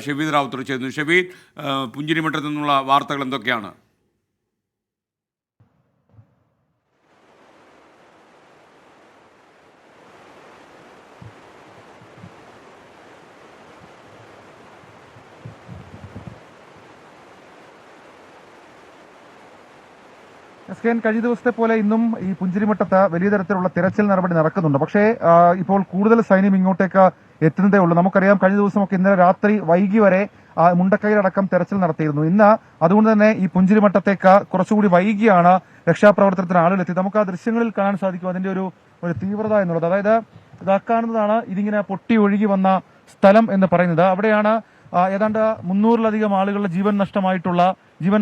ഷബീദ് റാവുത്തർ ചേരുന്നു. ഷബീദ്, പുഞ്ചിരിമഠത്തിൽ നിന്നുള്ള വാർത്തകൾ എന്തൊക്കെയാണ്? കഴിഞ്ഞ ദിവസത്തെ പോലെ ഇന്നും ഈ പുഞ്ചിരിമട്ടത്ത് വലിയ തരത്തിലുള്ള തിരച്ചിൽ നടപടി നടക്കുന്നുണ്ട്. പക്ഷേ ഇപ്പോൾ കൂടുതൽ സൈന്യം ഇങ്ങോട്ടേക്ക് എത്തുന്നതേ ഉള്ളൂ. നമുക്കറിയാം, കഴിഞ്ഞ ദിവസമൊക്കെ ഇന്നലെ രാത്രി വൈകി വരെ മുണ്ടക്കൈയിലടക്കം തെരച്ചിൽ നടത്തിയിരുന്നു. ഇന്ന് അതുകൊണ്ട് തന്നെ ഈ പുഞ്ചിരിമട്ടത്തേക്ക് കുറച്ചുകൂടി വൈകിയാണ് രക്ഷാപ്രവർത്തനത്തിന് ആളുകളെത്തി. നമുക്ക് ആ ദൃശ്യങ്ങളിൽ കാണാൻ സാധിക്കും അതിന്റെ ഒരു തീവ്രത എന്നുള്ളത്. അതായത് ഇതാ കാണുന്നതാണ് ഇതിങ്ങനെ പൊട്ടി ഒഴുകി വന്ന സ്ഥലം എന്ന് പറയുന്നത്. അവിടെയാണ് ഏതാണ്ട് 300-ലധികം ആളുകളുടെ ജീവൻ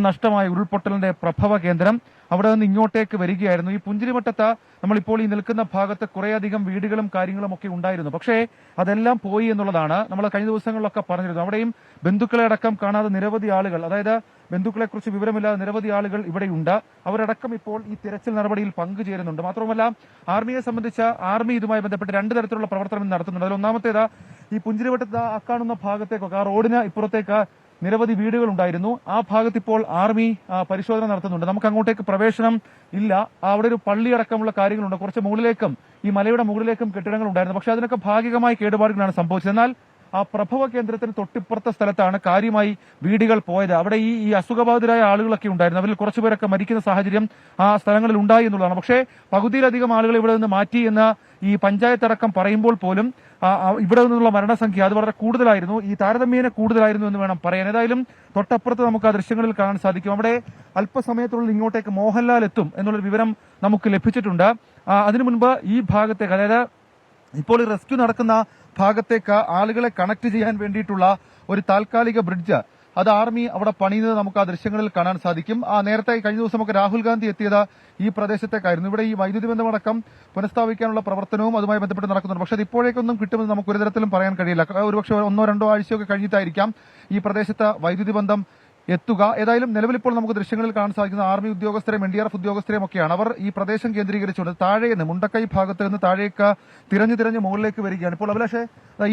നഷ്ടമായ ഉരുൾപൊട്ടലിന്റെ പ്രഭവ കേന്ദ്രം. അവിടെ നിന്ന് ഇങ്ങോട്ടേക്ക് വരികയായിരുന്നു. ഈ പുഞ്ചിരിമട്ടത്ത് നമ്മളിപ്പോൾ ഈ നിൽക്കുന്ന ഭാഗത്ത് കുറേയധികം വീടുകളും കാര്യങ്ങളും ഒക്കെ ഉണ്ടായിരുന്നു. പക്ഷേ അതെല്ലാം പോയി എന്നുള്ളതാണ് നമ്മൾ കഴിഞ്ഞ ദിവസങ്ങളിലൊക്കെ പറഞ്ഞിരുന്നു. അവിടെയും ബന്ധുക്കളെ അടക്കം കാണാതെ നിരവധി ആളുകൾ, അതായത് ബന്ധുക്കളെക്കുറിച്ച് വിവരമില്ലാതെ നിരവധി ആളുകൾ ഇവിടെയുണ്ട്. അവരടക്കം ഇപ്പോൾ ഈ തിരച്ചിൽ നടപടിയിൽ പങ്കുചേരുന്നുണ്ട്. മാത്രമല്ല, ആർമിയെ സംബന്ധിച്ച് ആർമി ഇതുമായി ബന്ധപ്പെട്ട് 2 തരത്തിലുള്ള പ്രവർത്തനം നടത്തുന്നുണ്ട്. അതിൽ ഒന്നാമത്തേത് ഈ പുഞ്ചിരിവട്ടത്ത് കാണുന്ന ഭാഗത്തേക്കൊക്കെ ആ റോഡിന് ഇപ്പുറത്തേക്ക് നിരവധി വീടുകൾ ഉണ്ടായിരുന്നു. ആ ഭാഗത്ത് ഇപ്പോൾ ആർമി പരിശോധന നടത്തുന്നുണ്ട്. നമുക്ക് അങ്ങോട്ടേക്ക് പ്രവേശനം ഇല്ല. അവിടെ ഒരു പള്ളി അടക്കമുള്ള കാര്യങ്ങളുണ്ട്. കുറച്ച് മുകളിലേക്കും ഈ മലയുടെ മുകളിലേക്കും കെട്ടിടങ്ങൾ ഉണ്ടായിരുന്നു. പക്ഷെ അതിനൊക്കെ ഭാഗികമായി കേടുപാടുകളാണ് സംഭവിച്ചത്. എന്നാൽ ആ പ്രഭവ കേന്ദ്രത്തിന് തൊട്ടിപ്പുറത്തെ സ്ഥലത്താണ് കാര്യമായി വീടുകൾ പോയത്. അവിടെ ഈ അസുഖബാധിതരായ ആളുകളൊക്കെ ഉണ്ടായിരുന്നു. അവരിൽ കുറച്ചുപേരൊക്കെ മരിക്കുന്ന സാഹചര്യം ആ സ്ഥലങ്ങളിൽ ഉണ്ടായി എന്നുള്ളതാണ്. പക്ഷേ പകുതിയിലധികം ആളുകൾ ഇവിടെ നിന്ന് മാറ്റി എന്ന് ഈ പഞ്ചായത്ത് അടക്കം പറയുമ്പോൾ പോലും ഇവിടെ നിന്നുള്ള മരണസംഖ്യ അത് വളരെ കൂടുതലായിരുന്നു. ഈ താരതമ്യേന കൂടുതലായിരുന്നു എന്ന് വേണം പറയാൻ. ഏതായാലും തൊട്ടപ്പുറത്ത് നമുക്ക് ആ ദൃശ്യങ്ങളിൽ കാണാൻ സാധിക്കും. അവിടെ അല്പസമയത്തുള്ളിൽ ഇങ്ങോട്ടേക്ക് മോഹൻലാൽ എത്തും എന്നുള്ളൊരു വിവരം നമുക്ക് ലഭിച്ചിട്ടുണ്ട്. അതിനു മുൻപ് ഈ ഭാഗത്തേക്ക്, അതായത് ഇപ്പോൾ ഈ റെസ്ക്യൂ നടക്കുന്ന ഭാഗത്തേക്ക് ആളുകളെ കണക്ട് ചെയ്യാൻ വേണ്ടിയിട്ടുള്ള ഒരു താൽക്കാലിക ബ്രിഡ്ജ് അത് ആർമി അവിടെ പണിയുന്നത് നമുക്ക് ആ ദൃശ്യങ്ങളിൽ കാണാൻ സാധിക്കും. നേരത്തെ കഴിഞ്ഞ ദിവസമൊക്കെ രാഹുൽ ഗാന്ധി എത്തിയത് ഈ പ്രദേശത്തേക്കായിരുന്നു. ഇവിടെ ഈ വൈദ്യുതി ബന്ധമടക്കം പുനഃസ്ഥാപിക്കാനുള്ള പ്രവർത്തനവും അതുമായി ബന്ധപ്പെട്ട് നടക്കുന്നുണ്ട്. പക്ഷേ അത് ഇപ്പോഴേക്കൊന്നും കിട്ടുമെന്ന് നമുക്ക് ഒരു തരത്തിലും പറയാൻ കഴിയില്ല. ഒരുപക്ഷെ 1-2 ആഴ്ചയൊക്കെ കഴിഞ്ഞിട്ടായിരിക്കാം ഈ പ്രദേശത്ത് വൈദ്യുതി ബന്ധം എത്തുക. ഏതായാലും നിലവിലിപ്പോൾ നമുക്ക് ദൃശ്യങ്ങളിൽ കാണാൻ സാധിക്കുന്ന ആർമി ഉദ്യോഗസ്ഥരെയും NDRF ഉദ്യോഗസ്ഥരെയും ഒക്കെയാണ്. അവർ ഈ പ്രദേശം കേന്ദ്രീകരിച്ചുകൊണ്ട് താഴേന്ന് മുണ്ടക്കൈ ഭാഗത്ത് നിന്ന് താഴേക്ക് തിരഞ്ഞു മുകളിലേക്ക് വരികയാണ്. ഇപ്പോൾ അഭിലാഷേ,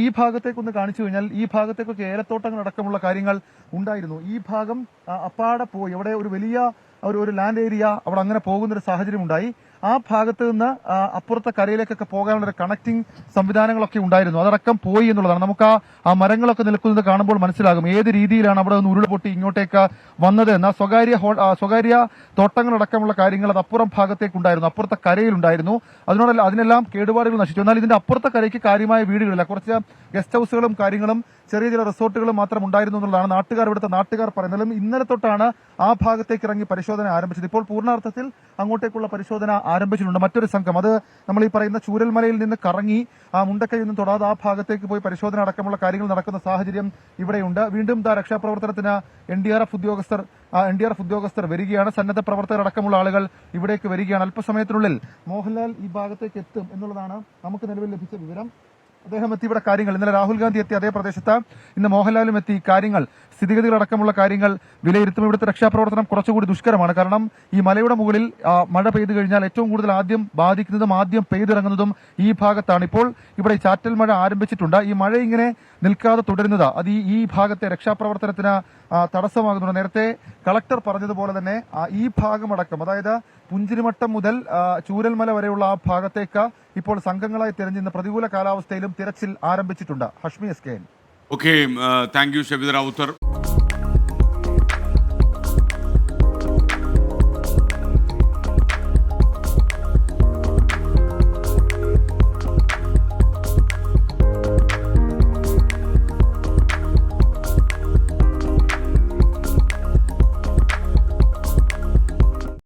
ഈ ഭാഗത്തേക്കൊന്ന് കാണിച്ചു കഴിഞ്ഞാൽ ഈ ഭാഗത്തേക്കൊക്കെ ഏലത്തോട്ടങ്ങൾ അടക്കമുള്ള കാര്യങ്ങൾ ഉണ്ടായിരുന്നു. ഈ ഭാഗം അപ്പാടെ പോയി. അവിടെ ഒരു വലിയ ഒരു ലാൻഡ് ഏരിയ അവിടെ അങ്ങനെ പോകുന്നൊരു സാഹചര്യം ഉണ്ടായി. ആ ഭാഗത്ത് നിന്ന് അപ്പുറത്തെ കരയിലേക്കൊക്കെ പോകാനുള്ള ഒരു കണക്ടിംഗ് സംവിധാനങ്ങളൊക്കെ ഉണ്ടായിരുന്നു. അതടക്കം പോയി എന്നുള്ളതാണ്. നമുക്ക് ആ മരങ്ങളൊക്കെ നിൽക്കുന്നത് കാണുമ്പോൾ മനസ്സിലാകും ഏത് രീതിയിലാണ് അവിടെ നിന്ന് ഉരുൾപൊട്ടി ഇങ്ങോട്ടേക്ക് വന്നത് എന്ന്. സ്വകാര്യ തോട്ടങ്ങളടക്കമുള്ള കാര്യങ്ങൾ അത് അപ്പുറം ഭാഗത്തേക്കുണ്ടായിരുന്നു, അപ്പുറത്തെ കരയിലുണ്ടായിരുന്നു. അതിനെല്ലാം കേടുപാടുകൾ നശിച്ചു. എന്നാൽ ഇതിന്റെ അപ്പുറത്തെ കരയ്ക്ക് കാര്യമായ വീടുകളില്ല. കുറച്ച് ഗസ്റ്റ് ഹൌസുകളും കാര്യങ്ങളും ചെറിയ ചില റിസോർട്ടുകളും മാത്രം ഉണ്ടായിരുന്നു എന്നുള്ളതാണ് ഇവിടുത്തെ നാട്ടുകാർ പറയുന്നത്. ഇന്നലെ തൊട്ടാണ് ആ ഭാഗത്തേക്ക് ഇറങ്ങി പരിശോധന ആരംഭിച്ചത്. ഇപ്പോൾ പൂർണ്ണാർത്ഥത്തിൽ അങ്ങോട്ടേക്കുള്ള പരിശോധന ആരംഭിച്ചിട്ടുണ്ട്. മറ്റൊരു സംഘം അത് നമ്മൾ ഈ പറയുന്ന ചൂരൽമലയിൽ നിന്ന് കറങ്ങി മുണ്ടക്കൈ ഒന്നും തൊടാതെ ആ ഭാഗത്തേക്ക് പോയി പരിശോധന അടക്കമുള്ള കാര്യങ്ങൾ നടക്കുന്ന സാഹചര്യം ഇവിടെയുണ്ട്. വീണ്ടും രക്ഷാപ്രവർത്തനത്തിന് NDRF ഉദ്യോഗസ്ഥർ വരികയാണ്. സന്നദ്ധ പ്രവർത്തകർ അടക്കമുള്ള ആളുകൾ ഇവിടേക്ക് വരികയാണ്. അല്പസമയത്തിനുള്ളിൽ മോഹൻലാൽ ഈ ഭാഗത്തേക്ക് എത്തും എന്നുള്ളതാണ് നമുക്ക് നിലവിൽ ലഭിച്ച വിവരം. അദ്ദേഹം എത്തി ഇവിടെ കാര്യങ്ങൾ, ഇന്നലെ രാഹുൽ ഗാന്ധി എത്തി അതേ പ്രദേശത്ത് ഇന്ന് മോഹൻലാലും എത്തി കാര്യങ്ങൾ, സ്ഥിതിഗതികളടക്കമുള്ള കാര്യങ്ങൾ വിലയിരുത്തും. ഇവിടുത്തെ രക്ഷാപ്രവർത്തനം കുറച്ചുകൂടി ദുഷ്കരമാണ്. കാരണം ഈ മലയുടെ മുകളിൽ മഴ പെയ്തു കഴിഞ്ഞാൽ ഏറ്റവും കൂടുതൽ ആദ്യം ബാധിക്കുന്നതും ആദ്യം പെയ്തിറങ്ങുന്നതും ഈ ഭാഗത്താണ്. ഇപ്പോൾ ഇവിടെ ചാറ്റൽ മഴ ആരംഭിച്ചിട്ടുണ്ട്. ഈ മഴ ഇങ്ങനെ നിൽക്കാതെ തുടരുന്നത് അത് ഈ ഭാഗത്തെ രക്ഷാപ്രവർത്തനത്തിന് തടസ്സമാകുന്നുണ്ട്. നേരത്തെ കളക്ടർ പറഞ്ഞതുപോലെ തന്നെ ഈ ഭാഗമടക്കം, അതായത് പുഞ്ചിരിമട്ടം മുതൽ ചൂരൽമല വരെയുള്ള ആ ഭാഗത്തേക്ക് ഇപ്പോൾ സംഘങ്ങളായി തിരഞ്ഞിരുന്ന പ്രതികൂല കാലാവസ്ഥയിലും തിരച്ചിൽ ആരംഭിച്ചിട്ടുണ്ട്. Hashmi SKN. Okay, thank you Shabeed Rawther.